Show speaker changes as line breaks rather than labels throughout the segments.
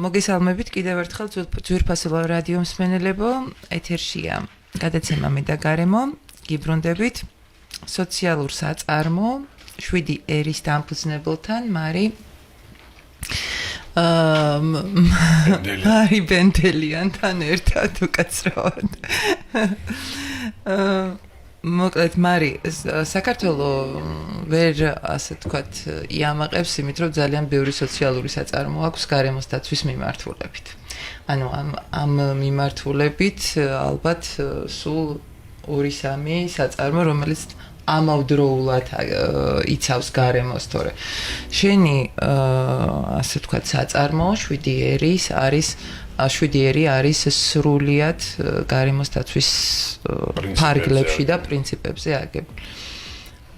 მოგესალმებით კიდევ ერთხელ ძვირფასო რადიო მსმენელებო, ეთერშია გადაცემა მე და გარემო, გიბრუნდებით სოციალურ საწარმო 7 ერის დამფუძნებელთან მარი მარი ბენდელიანთან ერთად უკაცრავად. მოკლედ მარი საქართველოს ვერ ასე თქვათ იამაყებს იმით რომ ძალიან ბევრი სოციალური საწარმო აქვს გარემოს დაცვის მიმართულებით. ანუ ამ მიმართულებით ალბათ სულ 2-3 საწარმო რომელიც ამავდროულად იცავს გარემოს თორე შენი ასე თქვათ საწარმო 7 ერის არის 7 ერი არის სრულიად გარემოს დაცვის ფარგლებში და პრინციპებზე აგებული.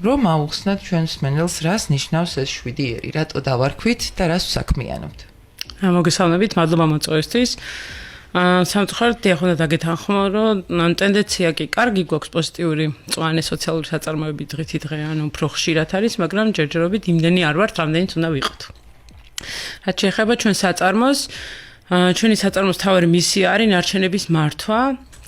რომ აუხსნათ ჩვენს მსმენელს რას ნიშნავს ეს 7 ერი, რატო დავარქვით და რას ვსაქმიანობთ.
მოგესალმებით, მადლობა მოწვევისთვის. სამწუხაროდ ახლა დაგეთანხმა, რომ ტენდენცია კი კარგი გვაქვს პოზიტიური მწვანე სოციალური საწარმოები დღითი დღე, ანუ უფრო ხშირად არის, მაგრამ ჯერჯერობით იმდენი არ ვართ, რამდენიც უნდა ვიყოთ. რაც შეეხება ჩვენ საწარმოს, ჩვენი საწარმოს მთავარი მისია არის ნარჩენების მართვა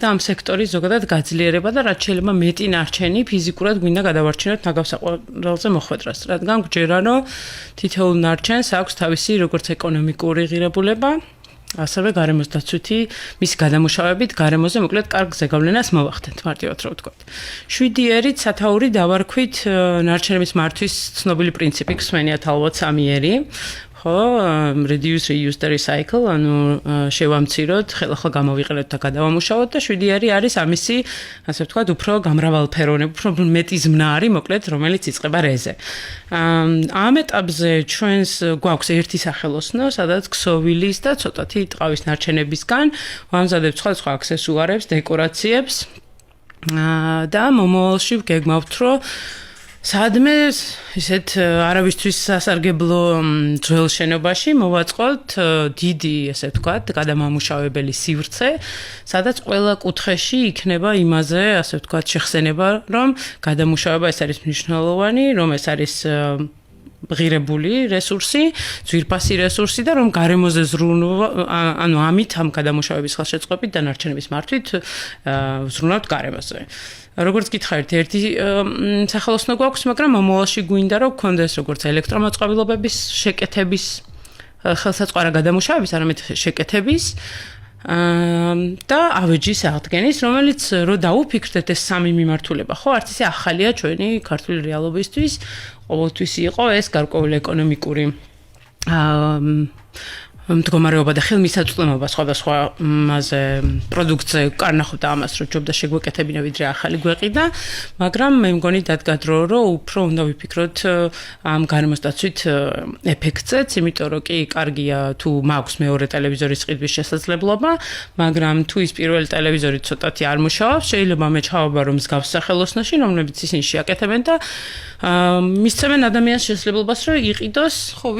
და ამ სექტორის ზოგადად გაძლიერება და რაც შეიძლება მეტი ნარჩენი ფიზიკურად გვინდა გადავარჩინოთ ნაგავსაყვალზე მოხვედრას. რადგან გვჯერა, რომ თითოეულ ნარჩენს აქვს თავისი როგორც ეკონომიკური ღირებულება, ასევე გარემოს დაცვითი მის გადამუშავებით გარემოზე მოკლედ კარგ ზეგავლენას მოვახდენთ მარტივად რო ვთქვათ. 7 ერით სათაური დავარქვით ნარჩენების მართვის ცნობილი პრინციპი გვსმენიათ ალბათ 3 ერი. ხო, reduce, reuse და recycle, ანუ შევამციროთ, ხელახლა გამოვიყენოთ და გადავამუშავოთ და 7 ერი არის ამისი, ასე ვთქვათ, უფრო გამრავალფეროვანი, უფრო მეტი ზმნა არის, მოკლედ, რომელიც იწყება რეზე. ამ ეტაპზე ჩვენს გვაქვს ერთი სახელოსნო, სადაც ქსოვილის და ცოტათი ტყავის ნარჩენებისგან ვამზადებთ სხვა აქსესუარებს, დეკორაციებს და მომავალში ვგეგმავთ, რომ სადმე ისეთ არავისთვის სასარგებლო ძველ შენობაში მოვაწყოთ დიდი, ესე ვთქვათ, გადამამუშავებელი სივრცე, სადაც ყველა კუთხეში იქნება იმაზე, ასე ვთქვათ, შეხსენება, რომ გადამუშავება ეს არის მნიშვნელოვანი, რომ ეს არის ღირებული რესურსი, ძვირფასი რესურსი და რომ გარემოზე ზრუნვა, ანუ ამით ამ გადამუშავების ხელშეწყობით და ნარჩენების მართვით ვზრუნავთ გარემოზე. როგორც გითხარით, ერთი სახელოსნო გვაქვს, მაგრამ მომავალში გვინდა რომ გქონდეს როგორც ელექტრომოწყობილობების შეკეთების ხელსაწყარა გადამუშავების, არამედ შეკეთების და ავეჯის აღდგენის, რომელიც რო დაუფიქრდეთ ეს 3 მიმართულება, ხო, არც ისე ახალია ჩვენი ქართული რეალობისთვის, ყოველთვის იყო ეს გარკვეული ეკონომიკური მდგომარეობა და ხელმისაწვდომობა სხვადასხვა მასე პროდუქტზე კარნახობდა ამას, რომ ჯობდა შეგვეკეთებინა ვიდრე ახალი გვეყიდა, მაგრამ მე მგონი დადგა დრო, რომ უფრო უნდა ვიფიქროთ ამ გარემოს დაცვით ეფექტზეც, იმიტომ რომ კი კარგია თუ მაქვს მეორე ტელევიზორის ყიდვის შესაძლებლობა, მაგრამ თუ ის პირველი ტელევიზორი ცოტათი არ მუშაობს, შეიძლება მე ჩავაბარო რომ მსგავს სახელოსნოში, რომლებიც ისინი შეაკეთებენ და მისცემენ ადამიანს შესაძლებლობას, რომ იყიდოს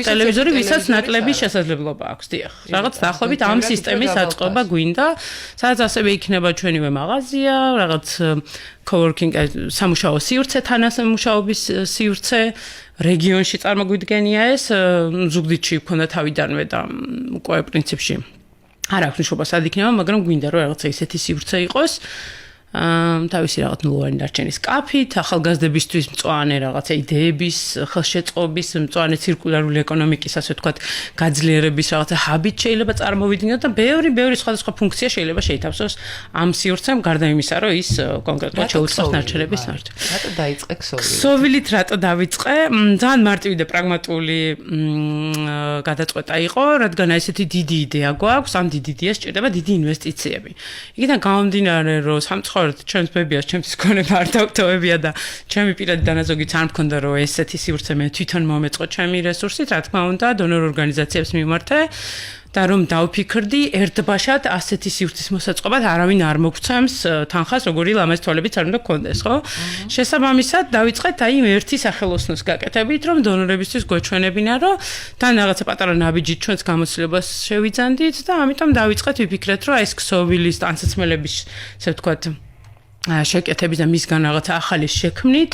ტელევიზორი, ვისაც ნაკლები შესაძლებლობა აქვს. რაღაც დაახლოებით ამ სისტემის აწყობა გვინდა, სადაც ასევე იქნება ჩვენივე მაღაზია, რაღაც coworking სამუშაო სივრცე, თანასამუშაობის სივრცე, რეგიონში წარმოგვიდგენია ეს, ზუგდიდში ქონდა თავიდანვე და უკვე პრინციპში არ აქვს მნიშვნელობა სად იქნება, მაგრამ გვინდა რომ რაღაცა ისეთი სივრცე იყოს. თავისი რაღაც ნულოვანი ნარჩენის კაფით, ახალგაზრდებისთვის მწვანე რაღაცა იდეების, ხელშეწყობის, მწვანე ცირკულარული ეკონომიკის, ასე ვთქვათ, გაძლიერების რაღაცა ჰაბით შეიძლება წარმოვიდგინოთ და ბევრი სხვადასხვა ფუნქცია შეიძლება შეითავსოს ამ სივრცემ, გარდა იმისა, რომ ის კონკრეტულად შეუწყოს ნარჩენების მართვა.
რატო დაიწყე ქსოვილი?
ქსოვილით რატო დავიწყე? ძალიან მარტივი და პრაგმატული გადაწყვეტა იყო, რადგან ესეთი დიდი იდეა გვაქვს, ამ დიდი იდეას სჭირდება დიდი ინვესტიციები. იქიდან გამომდინარე, რომ ჩემს ბებიას, ჩემთვის გონება არ დავტოვებია და ჩემი პირადი დანაზოგიც არ მქონდა, რომ ესეთი სივრცე მე თვითონ მომეწყო ჩემი რესურსით, რა თქმა უნდა, დონორ ორგანიზაციებს მიმართე და რომ დავფიქრდი, ერთბაშად ასეთი სივრცის მოსაწყობად არავინ არ მოგცემს თანხას, როგორი ლამაზ თვალებიც არ უნდა გქონდეს, ხო? შესაბამისად, დავიწყეთ აი ერთი სახელოსნოს გაკეთებით, რომ დონორებისთვის გვეჩვენებინა, რომ თან რაღაცა პატარა ნაბიჯით ჩვენს გამოცდილებას შევიძანდით და ამიტომ დავიწყეთ ვიფიქრეთ, რომ ეს ქსოვილის ანსაცმელების, ესე ვთქვათ, შეკეთების და მისგან რაღაცა ახალი შექმნით,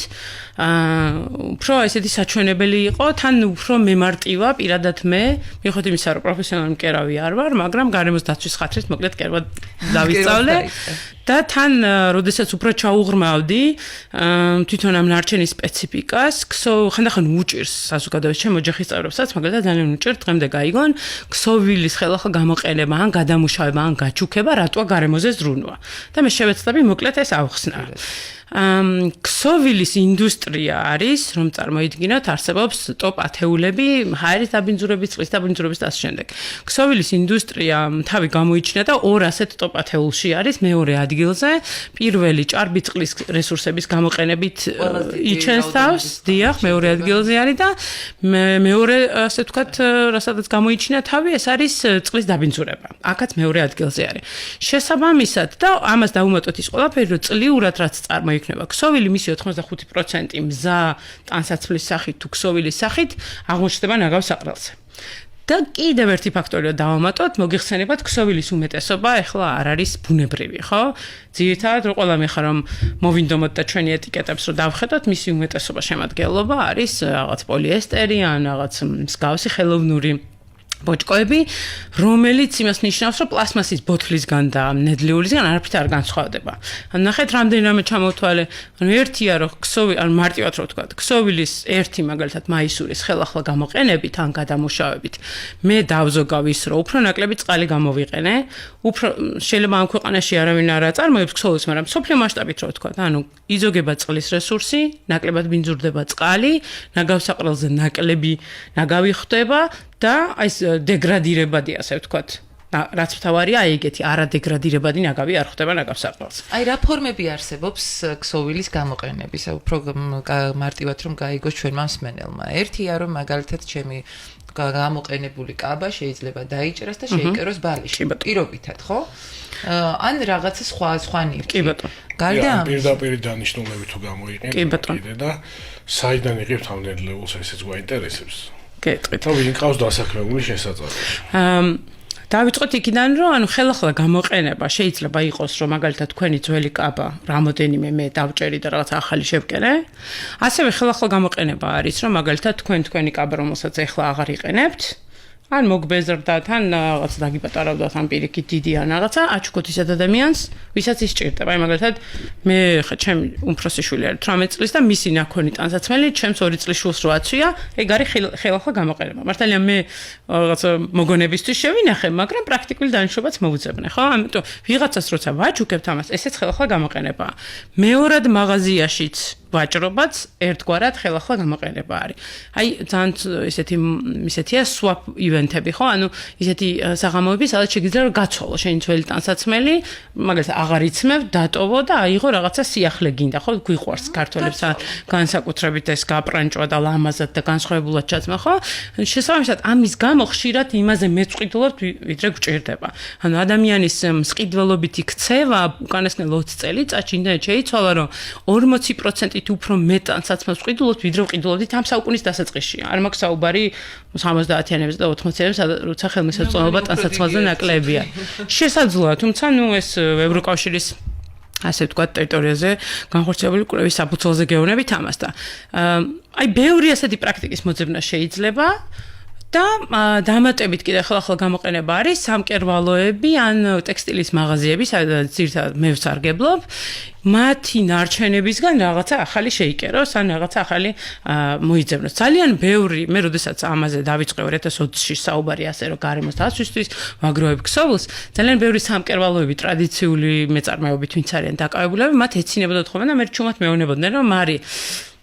უფრო ესეთი საჩვენებელი იყო, თან უფრო მემარტივა პირადად მე, მიუხედავად იმისა, რომ პროფესიონალი მკერავი არ ვარ, მაგრამ გარემოს დაცვის ხათრით მოკლედ კერვა დავისწავლე და თან, როდესაც უფრო ჩაუღრმავდი თვითონ ამ ნარჩენის სპეციფიკას, ხანდახან უჭირს საზოგადოების ჩემ ოჯახის წევრებსაც, მაგალითად ძალიან უჭირს დღემდე გაიგონ, ქსოვილის ხელახლა გამოყენება, ან გადამუშავება, ან გაჩუქება, რატოა გარემოზე ზრუნვა. და მე შევეცდები მოკლედ ეს ავხსნა. ქსოვილის ინდუსტრია არის, რომ წარმოიდგინოთ, არსებობს ტოპ ათეულები, ჰაერის დაბინძურების, წყლის დაბინძურების და ასე შემდეგ. ქსოვილის ინდუსტრია თავი გამოიჩინა და ორ ასეთ ტოპ ათეულში არის, მეორე ადგილზე, პირველი ჭარბი წყლის რესურსების გამოყენებით იჩენს თავს, დიახ, მეორე ადგილზე არის და მეორე, ასე ვთქვათ, რასაც გამოიჩინა თავი, ეს არის წყლის დაბინძურება. აქაც მეორე ადგილზე არის. შესაბამისად და ამას დავუმატოთ ის ყველაფერი, რომ წლიურად რაც წარმოიქმნება ქსოვილი მისი 85% მზა ტანსაცმლის სახით თუ ქსოვილის სახით აღმოჩნდება ნაგავს საყრელზე. და კიდევ ერთი ფაქტორია დავამატოთ, მოგიხსენებათ ქსოვილის უმეტესობა ეხლა არ არის ბუნებრივი, ხო? ძირითადად რო ყველა მეხარ რომ მოვინდომოთ და ჩვენი ეტიკეტებს რო დავხედოთ, მისი უმეტესობა შემადგენლობა არის რაღაც პოლიესტერი ან რაღაც მსგავსი ხელოვნური ბოჭკოები, რომელიც იმას ნიშნავს, რომ პლასმასის ბოთლისგან და ნედლიულისგან არაფრით არ განსხვავდება. ან ნახეთ, რამდენიმე ჩამოთვალე, ანუ ერთია, რომ ქსოვილი, ან მარტივად რო ვთქვათ, ქსოვილის ერთი მაგალითად მაისურის ხელახლა გამოყენებით ან გადამუშავებით, მე დავზოგავ ის, რომ უფრო ნაკლები წყალი გამოვიყენე, უფრო შეიძლება ამ ქვეყანაში არავინ არ აწარმოებს ქსოვილს, მაგრამ სოფლიო მასშტაბით რო ვთქვათ, ანუ იზოგება წყლის რესურსი, ნაკლებად ბინძურდება წყალი, ნაგავსაყრელზე ნაკლები ნაგავი ხდება და ეს დეგრადირებადი, ასე ვთქვათ, რაც მთავარია, ეგეთი არადეგრადირებადი ნაგავი არ ხდება ნაგავსაყრელზე.
აი რა ფორმები არსებობს ქსოვილის გამოყენების, უფრო მარტივად რომ გაიგოს ჩვენმა მსმენელმა. ერთია, რომ მაგალითად ჩემი გამოყენებული კაბა შეიძლება დაიჭრას და შეიკეროს ბალიში. პირობითად, ხო? ან რაღაცა სხვა ნივთი.
კი ბატონო.
გარდა ამის
პირდაპირ დანიშნულები თუ გამოიყენებთ კიდე და საიდან იღებთ ამ ნედლეულს, ესეც გვაინტერესებს.
გეტყვით.
და ვინ ყავს დასაქმებული შესაძლებელი?
დავიწყოთ იქიდან, რომ ანუ ხელახლა გამოყენება შეიძლება იყოს, რომ მაგალითად თქვენი ძველი კაბა რამოდენიმე მე დავჭერი და რაღაც ახალი შევკერე. ასევე ხელახლა გამოყენება არის, რომ მაგალითად თქვენი კაბა, რომელსაც ეხლა აღარ იყენებთ, ან მოგბეზრდათ, ან რაღაც დაგიპატარავდათ, ან პირიქით დიდი ან რაღაცა, აჩუქოთ ისეთ ადამიანს, ვისაც ის ჭირდება. აი მაგალითად მე ჩემი უმცროსი შვილი არის 18 წლის და მისი ნაქონი ტანსაცმელი ჩემს 2 წლის შვილს რო აცვია, ეგ არის ხელახლა გამოყენება. მართალია მე რაღაცა მოგონებისთვის შევინახე, მაგრამ პრაქტიკული დანიშნულებაც მოუძებნე, ხო? ამიტომ ვიღაცას როცა ვაჩუქებთ ამას, ესეც ხელახლა გამოყენებაა. მეორად მაღაზიაშიც ვაჭრობაც ერთგვარად ხელახლა გამოყენება არის. აი ძალიან ისეთია swap ივენთები, ხო? ანუ ისეთი საღამოები, სადაც შეგიძლია რომ გაცვალო შენი ძველი ტანსაცმელი, მაგალითად აღარ იცმევ, დატოვო და აიღო რაღაცა სიახლე გინდა, ხო? გვიყვარს ქართველებს განსაკუთრებით ეს გაპრანჭვა და ლამაზად და განსხვავებულად ჩაცმა, ხო? შესაბამისად, ამის გამო ხშირად იმაზე მეწყვიდლობთ, ვიდრე გვჭირდება. ანუ ადამიანის მსყიდველობითი ქცევა უკანასკნელ 20 წელიწადში იმდენად შეიცვალა, რომ 40% უფრო მეტ ტანსაცმელს ვყიდულობთ, ვიდრე ვყიდულობდით ამ საუკუნის დასაწყისში. არ მაქვს საუბარი 70-იანებზე და 80-იანებზე, როცა ხელმისაწვდომობა ტანსაცმელზე ნაკლებია. შესაძლოა, თუმცა ნუ ეს ევროკავშირის ასე ვთქვათ ტერიტორიაზე განხორციელებული კვლევის საფუძველზე გეუბნებით ამას და აი ბევრი ასეთი პრაქტიკის მოძებნა შეიძლება და დამატებით კიდე ხელახლა გამოყენება არის სამკერვალოები ან ტექსტილის მაღაზიები, სადაც ძირითადად მე ვსარგებლობ, მათი ნარჩენებისგან რაღაცა ახალი შეიკეროს, ან რაღაცა ახალი მოიძებნოს. ძალიან ბევრი, მე როდესაც ამაზე დავიწყე 2020-ში საუბარი ასე რომ გარემოს დაცვისთვის ვაგროვებ ქსოვილს, ძალიან ბევრი სამკერვალოები ტრადიციული მეწარმეობით ვინც არიან დაკავებულები, მათ ეცინებოდათ ხოლმე და მე ჩუმად მეუბნებოდნენ, რომ მარი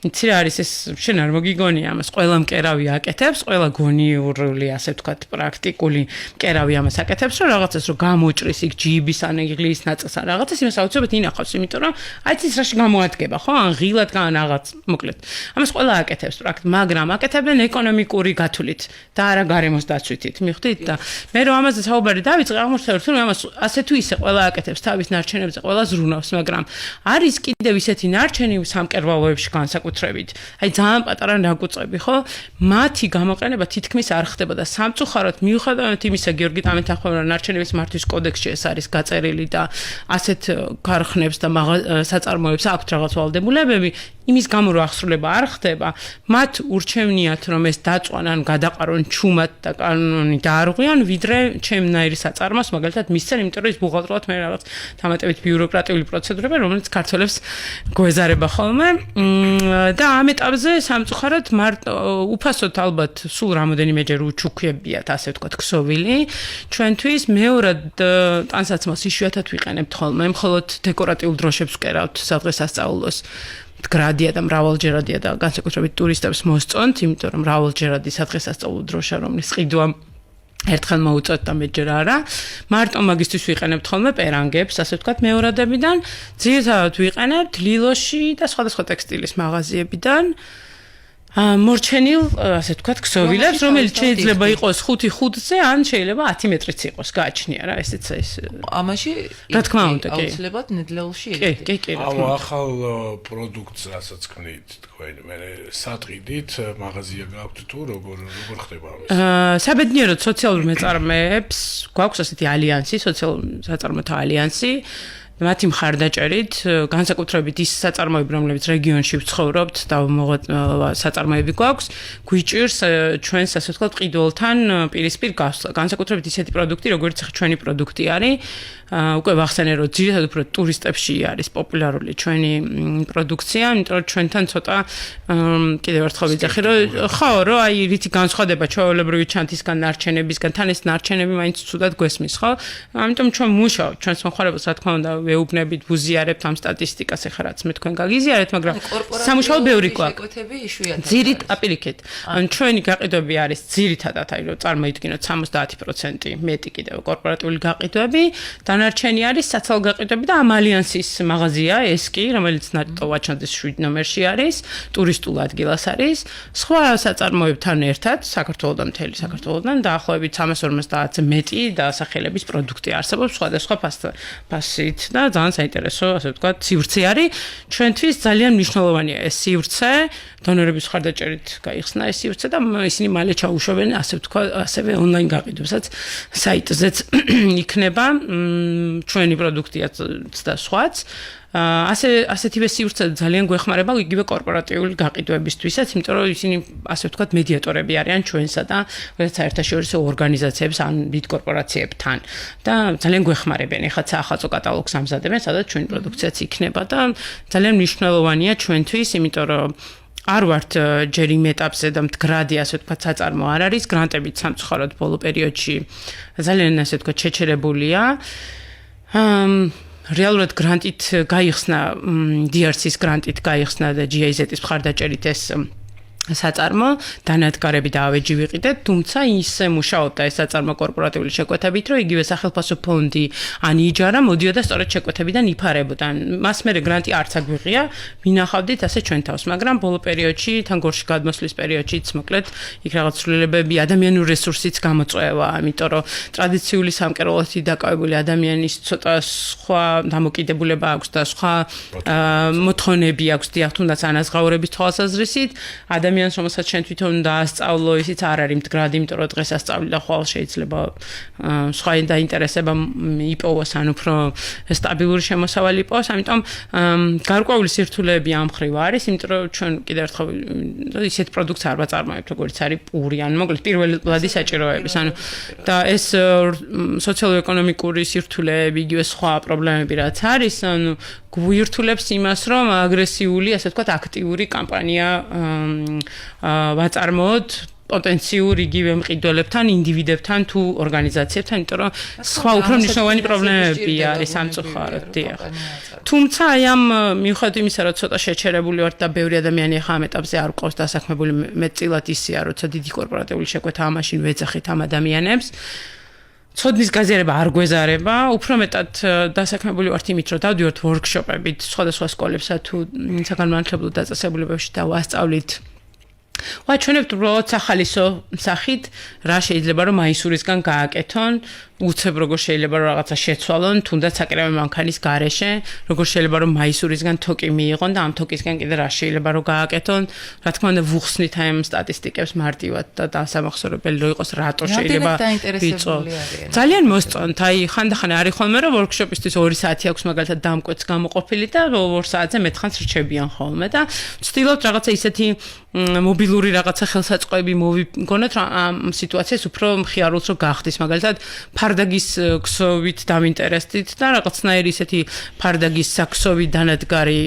იცი რა არის ეს შენ არ მოგიგონია ამას ყველა მკერავი აკეთებს, ყველა გონიურული ასე ვთქვათ პრაქტიკული მკერავი ამას აკეთებს, რომ რაღაცას რომ გამოჭრის იქ ჯიბის ან იღლის ნაწილს ან რაღაცას იმას აუცილებლად ინახავს, იმიტომ რომ აი ის რაში გამოადგება, ხო? ან ღილად გან რაღაც, მოკლედ. ამას ყველა აკეთებს პრაქტიკულად, მაგრამ აკეთებენ ეკონომიკური გათვლით და არა გარემოს დაცვითით, მიხვდით და მე რომ ამაზე საუბარი დავიწყე, აღმოჩნდა რომ ამას ასე თუ ისე ყველა აკეთებს თავის ნარჩენებზე, ყველა ზრუნავს, მაგრამ არის კიდევ ისეთი ნარჩენი სამკერვალოებში განსაკუთრებით განსაკუთრებით. აი ძალიან პატარა ნაკუწები, ხო? მათი გამოყენება თითქმის არ ხდებოდა. სამწუხაროდ მიუხედავად იმისა, გიორგი ტამეთახმევრა ნარჩენების მართვის კოდექსში ეს არის გაწერილი და ასეთ ქარხნებს და საწარმოებს აქვთ რაღაც ვალდებულებები, იმის გამო რომ აღსრულება არ ხდება, მათ ურჩევნიათ რომ ეს დაწვანან, გადაყარონ ჩუმად და კანონი დაარღვიან, ვიდრე ჩემნაირი საწარმოს, მაგალითად მისცენ, იმიტომ რომ ის ბუღალტრულად მე რაღაც დამატებით ბიუროკრატიული პროცედურები, რომელიც ქართველებს გვეზარება ხოლმე. და ამ ეტაპზე სამწუხაროდ უფასოდ ალბათ სულ რამოდენიმეჯერ უჩუქებიათ, ასე ვთქვათ, ქსოვილი. ჩვენთვის მეორად ტანსაცმელს იშვიათად ვიყენებთ ხოლმე, მხოლოდ დეკორატიულ დროშებს ვკერავთ სადღესასწაულოს. გრადია და მრავალჯერადია და განსაკუთრებით ტურისტებს მოსწონთ, იმიტომ რომ მრავალჯერადი სადღესასწაულო დროშა, რომლის ყიდვა ერთხელ მოუწევთ და მეჯერ არა. მარტო მაგისთვის ვიყენებთ ხოლმე პერანგებს, ასე ვთქვათ, მეორადებიდან. ძირითადად ვიყენებთ ლილოში და სხვადასხვა ტექსტილის მაღაზიებიდან. მორჩენილ, ასე ვთქვათ, ქსოვილებს, რომელიც შეიძლება იყოს 5-5-ზე, ან შეიძლება 10 მეტრიც იყოს, გააჩნია რა, ესეც ეს.
ამაში
რა თქმა უნდა, კი.
აუცილებლად ნედლეულში
კი, კი.
ამ ახალ პროდუქტს, რასაც ქმნით, თქვენ, მე სატყიდით, მაღაზია გაქვთ თუ როგორ ხდება ამის?
საბედნიეროდ სოციალურ მეწარმეებს გვაქვს ასეთი ალიანსი, სოციალურ საწარმოთა ალიანსი. მათი მხარდაჭერით, განსაკუთრებით ის საწარმოები, რომლებიც რეგიონში ვცხოვრობთ და საწარმოები გვაქვს, გვიჭირს ჩვენს, ასე ვთქვათ, ყიდულთან პირისპირ გასვლა. განსაკუთრებით ისეთი პროდუქტი, როგორც ჩვენი პროდუქტი არის. უკვე ვახსენე, რომ ძირითადად უფრო ტურისტებში არის პოპულარული ჩვენი პროდუქცია, იმიტომ რომ ჩვენთან ცოტა კიდევ ერთხელ ვიძახი, რომ ხო, რომ აი რითი განსხვავდება ჩვეულებრივი ჩანთისგან, ნარჩენებისგან, თან ეს ნარჩენები მაინც ცუდად გვესმის, ხო? ამიტომ ჩვენ მუშაობთ, ჩვენს მომხმარებელს, რა თქმა უნდა, ვეუბნებით, ვუზიარებთ ამ სტატისტიკას, ეხლა რაც მე თქვენ გაგიზიარეთ, მაგრამ სამუშაო ბევრი გვაქვს.
შეკვეთები იშვიათად.
ძირით აპირიქეთ. ჩვენი გაყიდვები არის ძირითადად, აი რომ წარმოიდგინოთ 70% მეტი კიდევ კორპორატიული გაყიდვები, დანარჩენი არის საცალო გაყიდვები და ამ ალიანსის მაღაზია ეს კი, რომელიც ნატო ვაჩანძის 7 ნომერში არის, ტურისტულ ადგილას არის, სხვა საწარმოებთან ერთად, საქართველოსთან მთელი საქართველოსთან დაახლოებით 350-ზე მეტი დასახელების პროდუქტი არსებობს სხვადასხვა ფასით და ძალიან საინტერესო, ასე ვთქვათ, სივრცე არის. ჩვენთვის ძალიან მნიშვნელოვანია ეს სივრცე, დონორების მხარდაჭერით გაიხსნა ეს სივრცე და ისინი მალე ჩაუშვებენ, ასე ვთქვათ, ასევე ონლაინ გაყიდვებსაც საიტზეც იქნება ჩვენი პროდუქტიაც და სხვაც. ასეთივე სივრცე ძალიან გვეხმარება იგივე კორპორატიული გაყიდვებისთვისაც, იმიტომ რომ ისინი, ასე ვთქვათ, მედიატორები არიან ჩვენსა და საერთაშორისო ორგანიზაციებს ან დიდ კორპორაციებთან და ძალიან გვეხმარებიან. ეხლა საახალწლო კატალოგს ამზადებენ, სადაც ჩვენი პროდუქციაც იქნება და ძალიან მნიშვნელოვანია ჩვენთვის, იმიტომ რომ არ ვართ ჯერ იმ ეტაპზე და მდგრადი, ასე ვთქვათ, საწარმო არ არის, გრანტებით სამწუხაროდ ბოლო პერიოდში ძალიან, ასე ვთქვათ, შეჩერებულია. რეალურად გრანტით გაიხსნა, DRC-ის გრანტით გაიხსნა და GIZ-ის მხარდაჭერით ეს საწარმო, დანადგარები დაავეჯი ვიყიდეთ, თუმცა ისე მუშაობდა ეს საწარმო კორპორატიული შეკვეთებით, რომ იგივე სახელმწიფო ფონდი ან იჯარა მოდიოდა სწორედ შეკვეთებიდან იფარებოდა. მას მერე გრანტი არც აგვიღია, მინახავდით ასე ჩვენ თავს, მაგრამ ბოლო პერიოდში, თან გორში გადმოსვლის პერიოდშიც, მოკლედ, იქ რაღაც ცვლილებები, ადამიანური რესურსიც გამოწვევა, იმიტომ რომ ტრადიციული სამკერვალოთი დაკავებული ადამიანის ცოტა სხვა დამოკიდებულება აქვს და სხვა მოთხოვნები აქვს, დიახ, თუნდაც ანაზღაურების თვალსაზრისით, ადამიანს, რომელსაც შენ თვითონ დაასწავლო, ისიც არ არის მდგრადი, იმიტომ რომ დღეს ასწავლი და ხვალ შეიძლება სხვა დაინტერესება იპოვოს, ან უფრო სტაბილური შემოსავალი იპოვოს, ამიტომ გარკვეული სირთულეები ამ მხრივ არის, იმიტომ რომ ჩვენ კიდევ ერთხელ ისეთ პროდუქტს არ ვაწარმოებთ, როგორც არის პური, ან მოკლედ პირველადი საჭიროების, ანუ და ეს სოციალურ-ეკონომიკური სირთულეები, იგივე სხვა პრობლემები რაც არის, ანუ გვირთულებს იმას, რომ აგრესიული, ასე ვთქვათ, აქტიური კამპანია ვაწარმოოთ პოტენციურ იგივე მყიდველებთან, ინდივიდებთან თუ ორგანიზაციებთან, იმიტომ რომ სხვა უფრო მნიშვნელოვანი პრობლემები არის სამწუხაროდ, დიახ. თუმცა აი ამ მიუხედავად იმისა, რომ ცოტა შეჩერებული ვართ და ბევრი ადამიანი ახლა ამ ეტაპზე არ ყავს დასაქმებული, მეტწილად ისია, როცა დიდი კორპორატიული შეკვეთა ამაშინ ვეძახით ამ ადამიანებს. ცოდნის გაზიარება არ გვეზარება, უფრო მეტად დასაქმებული ვართ იმით, რომ დავდივართ ვორქშოპებით სხვადასხვა სკოლებსა თუ საგანმანათლებლო დაწესებულებებში და ვასწავლით ვაჩვენებთ უბრალოდ სახალისო სახით რა შეიძლება რომ მაისურისგან გააკეთონ უცებ როგორ შეიძლება რომ რაღაცა შეცვალონ თუნდაც საკრებო მანქანის გარეშე როგორ შეიძლება რომ მაისურისგან თოკი მიიღონ და ამ თოკისგან კიდე რა შეიძლება რომ გააკეთონ რა თქმა უნდა ვუხსნით აი ამ სტატისტიკებს მარტივად და დასამახსოვრებელი რო იყოს რატო შეიძლება ძალიან მოსწონთ აი ხანდახან არის ხოლმე რომ ვორქშოპისთვის 2 საათი აქვს მაგალითად დამკვეთს გამოყოფილი და 2 საათზე მეთხანს რჩებიან ხოლმე და ვცდილობთ რაღაცა ისეთი მობილური რაღაცა ხელსაწყოები მოვიგონოთ ამ სიტუაციას უფრო მხიარულს რო გახდის მაგალითად ფარდაგის ქსოვით დამინტერესდით და რაღაცნაირი ისეთი ფარდაგის საქსოვი დანადგარი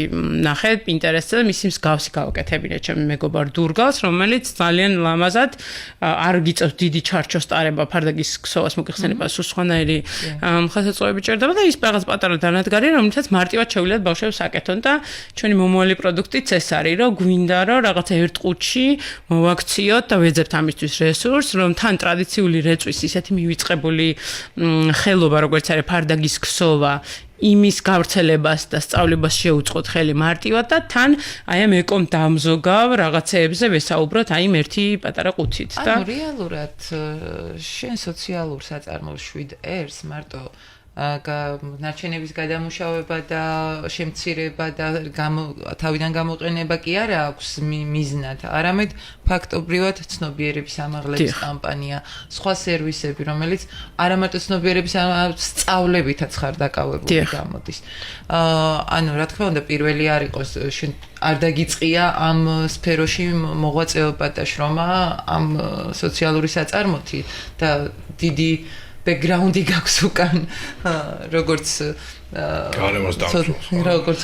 ნახეთ პინტერესტზე მისი მსგავსი გავაკეთებინე ჩემი მეგობარ დურგალს რომელიც ძალიან ლამაზად არ გიწევს დიდი ჩარჩოს ტარება ფარდაგის ქსოვას მოგიხსენება სულ სხვანაირი ხელსაწყოები ჭირდება და ის რაღაც პატარა დანადგარი რომელსაც მარტივად შეუძლიათ ბავშვებს აკეთონ და ჩვენი მომავალი პროდუქტიც ეს არის რომ გვინდა რომ რაღაცა ერთ ყუთში მოვაქციოთ და ვეძებთ ამისთვის რესურსს რომ თან ტრადიციული რეწვის ისეთი მივიწყებული ხელობა როგორც არის ფარდაგის ქსოვა იმის გავრცელებას და სწავლებას შეუწყოთ ხელი მარტივად და თან აი ამ ეკომ დამზოგავ რაღაცეებზე ვესაუბროთ აი ერთი პატარა ყუთით და
ანუ რეალურად შენ სოციალურ საწარმოს 7 ერს მარტო ნარჩენების გადამუშავება და შემცირება და თავიდან გამოყენება კი არა აქვს მიზნად, არამედ ფაქტობრივად ცნობიერების ამაღლების კამპანია, სხვა სერვისები, რომელიც არა მარტო ცნობიერების სწავლებითაც ხარ დაკავებული გამოდის. ანუ რა თქმა უნდა, პირველი არ იყოს შენ არ დაგიწყია ამ სფეროში მოღვაწეობა და შრომა ამ სოციალური საწარმოთი და დიდი background-ი გაქვს უკან როგორც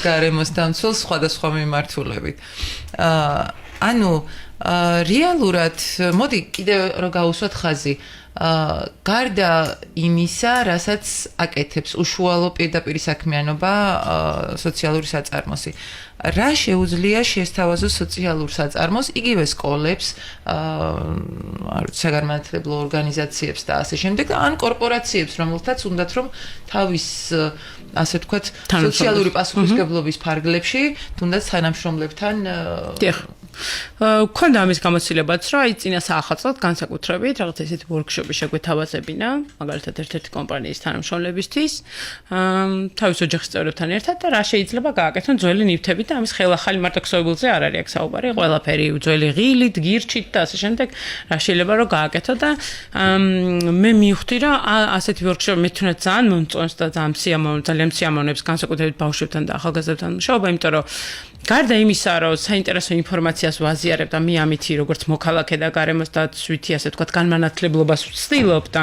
გარემოს დამცველს სხვადასხვა მიმართულებით. ანუ რეალურად მოდი კიდე რომ გავუსვათ ხაზი გარდა იმისა, რასაც აკეთებს უშუალო პირდაპირ საქმიანობა სოციალური საწარმოსი. რა შეუძლია შესთავაზოს სოციალურ საწარმოს იგივე სკოლებს, საგანმანათლებლო ორგანიზაციებს და ასე შემდეგ და ან კორპორაციებს, რომელთაც უნდათ რომ თავის ასე ვთქვათ, სოციალური პასუხისმგებლობის ფარგლებში თუნდაც თანამშრომლებთან
ქონდა ამის გამოცდილებაც, რომ აი წინა საახალწლოდ განსაკუთრებით რაღაც ესეთი ვორქშოპი შეგვეთავაზებინა, მაგალითად ერთ-ერთი კომპანიის თანამშრომლებისთვის, თავის ოჯახის წევრებთან ერთად და რა შეიძლება გააკეთონ ძველი ნივთებით და ამის ხელახალი მარტო ქსოვილზე არ არის აქ საუბარი, ყველაფერი ძველი ღილით, გირჩით და ასე შემდეგ რა შეიძლება რომ გააკეთო და მე მივხვდი რომ ასეთი ვორქშოპი მე თუნდაც ძალიან მომწონს და ძალიან სიამოვნებს განსაკუთრებით ბავშვებთან და ახალგაზრდებთან მუშაობა, იმიტომ რომ გარდა იმისა, რომ საინტერესო ინფორმაციას ვაზიარებ და მე ამითი როგორც მოქალაქე და გარემოს დაცვითი ასე ვთქვათ განმანათლებლობას ვცდილობ და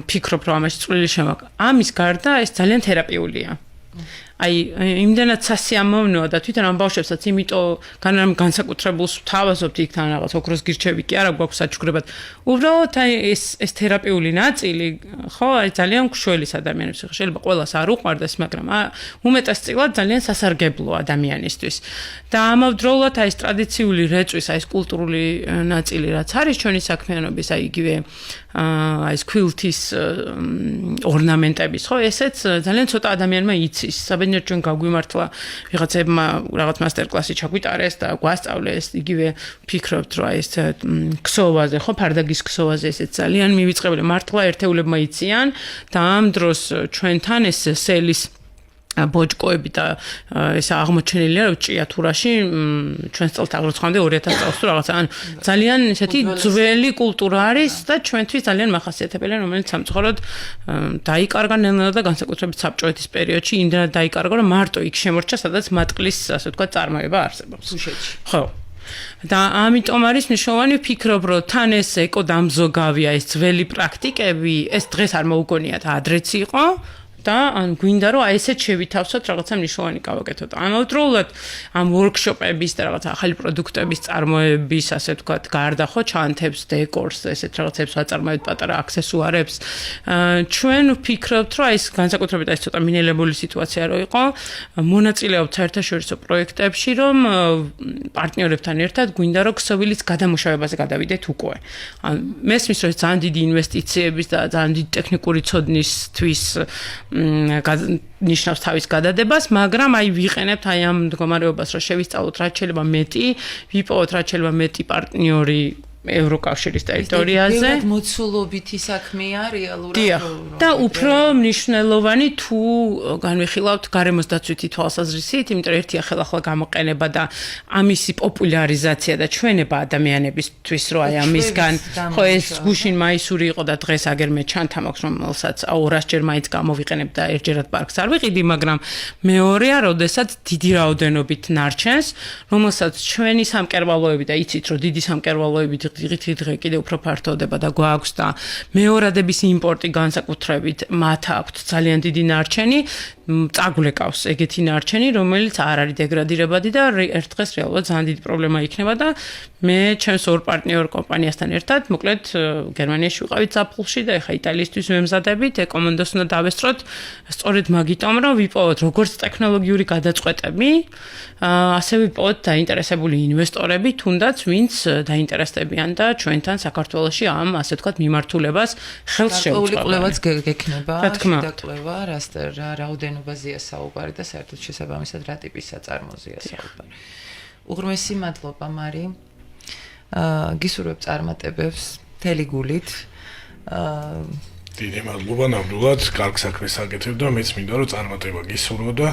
ფიქრობ რომ ამაში წვლილი შემოაქვს. ამის გარდა ეს ძალიან თერაპიულია. აი იმდენად სასიამოვნოა და თვითონ ამ ბავშვებსაც იმიტომ განსაკუთრებულს ვთავაზობთ იქთან რაღაც ოქროს გირჩევი კი არა გვაქვს საჩუქრებად. უბრალოდ აი ეს თერაპიული ნაწილი ხო აი ძალიან მშვენის ადამიანებს შეიძლება ყველას არ უყვარდეს, მაგრამ უმეტესწილად ძალიან სასარგებლოა ადამიანისთვის. და ამავდროულად აი ეს ტრადიციული რეწვის, აი ეს კულტურული ნაწილი რაც არის ჩვენი საქმიანობის, აი იგივე აი ეს კვილთის ორნამენტების, ხო, ესეც ძალიან ცოტა ადამიანმა იცის. საბედნიეროდ ჩვენ გაგვიმართლა ვიღაცებმა რაღაც მასტერკლასი ჩაგვიტარეს და გვასწავლეს, იგივე ვფიქრობთ, რომ აი ეს ქსოვაზე, ხო, ფარდაგის ქსოვაზე ესეც ძალიან მივიწყებული მართლა ერთეულებმა იციან და ამ დროს ჩვენთან ეს სელის ბოჭკოები და ეს აღმოჩენილია რომ ჭიათურაში ჩვენ წელს აღროცხვამდე 2000 წელს თუ რაღაც ან ძალიან ესეთი ძველი კულტურა არის და ჩვენთვის ძალიან მახასიათებელია რომელიც სამწუხაროდ დაიკარგა ნელ-ნელა და განსაკუთრებით საბჭოეთის პერიოდში იმდენად დაიკარგა რომ მარტო იქ შემორჩა სადაც მატყლის ასე ვთქვათ წარმოება არსებობს. ხო. და ამიტომ არის მნიშვნელოვანი ვფიქრობ რომ თან ეს ეკოდამზოგავია ეს ძველი პრაქტიკები ეს დღეს არ მოუგონიათ ადრეც იყო და ან გვინდა რომ აი ესეც შევითავსოთ რაღაცა მნიშვნელოვანი გავაკეთოთ. ამავდროულად ამ ვორქშოპების და რაღაცა ახალი პროდუქტების წარმოების ასე ვთქვათ გარდა ხო ჩანთებს, დეკორს, ესეთ რაღაცებს ვაწარმოებთ პატარა აქსესუარებს. ჩვენ ვფიქრობთ რომ აი ეს განსაკუთრებით აი ეს ცოტა მინელებული სიტუაცია რო იყო, მონაწილეობთ საერთაშორისო პროექტებში, რომ პარტნიორებთან ერთად გვინდა რომ ქსოვილის გადამუშავებაზე გადავიდეთ უკვე. მესმის რომ ძალიან დიდი ინვესტიციების და ძალიან დიდი ტექნიკური ცოდნისთვის ნიშნავს თავის გადადებას, მაგრამ აი ვიყენებთ აი ამ მდგომარეობას, რომ შევისწავლოთ რაც შეიძლება მეტი, ვიპოვოთ რაც შეიძლება მეტი პარტნიორი ევროკავშირის ტერიტორიაზე.
ეს მოცულობითი საქმეა რეალურად.
და უფრო მნიშვნელოვანი თუ განვიხილავთ გარემოს დაცვითი თვალსაზრისით, იმიტომ რომ ერთია ხელახლა გამოყენება და ამისი პოპულარიზაცია და ჩვენება ადამიანებისთვის, რომ აი ამისგან ხო ეს გუშინ მაისური იყო და დღეს აგერმე ჩანთა მაქვს, რომელსაც 200-ჯერ მაინც გამოვიყენებ და ერთჯერად პარკს არ ვიყიდი, მაგრამ მეორეა, როდესაც დიდი რაოდენობით ნარჩენს, რომელსაც ჩვენი სამკერვალოები და იცით, რომ დიდი სამკერვალოები დღე კიდევ უფრო ფართოვდება და გვაქვს და მეორადების იმპორტი განსაკუთრებით მათ აქვთ ძალიან დიდი ნარჩენი, წაგვლეკავს ეგეთი ნარჩენი, რომელიც არ არის დეგრადირებადი და ერთ დღეს რეალურად ძალიან დიდი პრობლემა იქნება და მე ჩემს ორ პარტნიორ კომპანიასთან ერთად, მოკლედ გერმანიაში ვიყავით ზაფხულში და ეხა იტალიისთვის ვემზადებით, ეკომენდოს უნდა დავესწროთ, სწორედ მაგიტომ რომ ვიპოვოთ როგორც ტექნოლოგიური გადაწყვეტები, ასე ვიპოვოთ დაინტერესებული ინვესტორები, თუნდაც ვინც დაინტერესდებიან და ჩვენთან საქართველოში ამ ასე ვთქვათ მიმართულებას ხელს შეუწყობენ.
კვლევაც გექნება, შედაკვლევა, რა რაოდენობაზეა საუბარი და საერთოდ შესაბამისად რა ტიპის საწარმოზეა საუბარი. უღრმესი მადლობა მარი. გისურვებ წარმატებებს მთელი გულით.
დიდი მადლობა ნამდვილად, კარგ საქმეს აკეთებ და მეც მინდა რომ წარმატება გისურვო და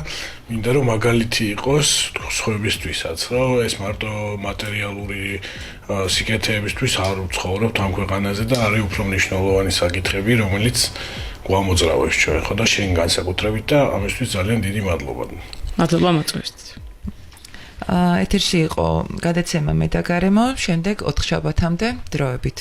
მინდა რომ მაგალითი იყოს სხვებისთვისაც, რომ ეს მარტო მატერიალური სიკეთეებისთვის არ ვცხოვრობთ ამ ქვეყანაზე და არის უფრო მნიშვნელოვანი საკითხები, რომელიც გვამოძრავებს ჩვენ ხო და შენ განსაკუთრებით და ამისთვის ძალიან დიდი მადლობა.
მადლობა მოწვევისთვის.
ეთერში იყო გადაცემა მე და გარემო, შემდეგ 4 შაბათამდე დროებით.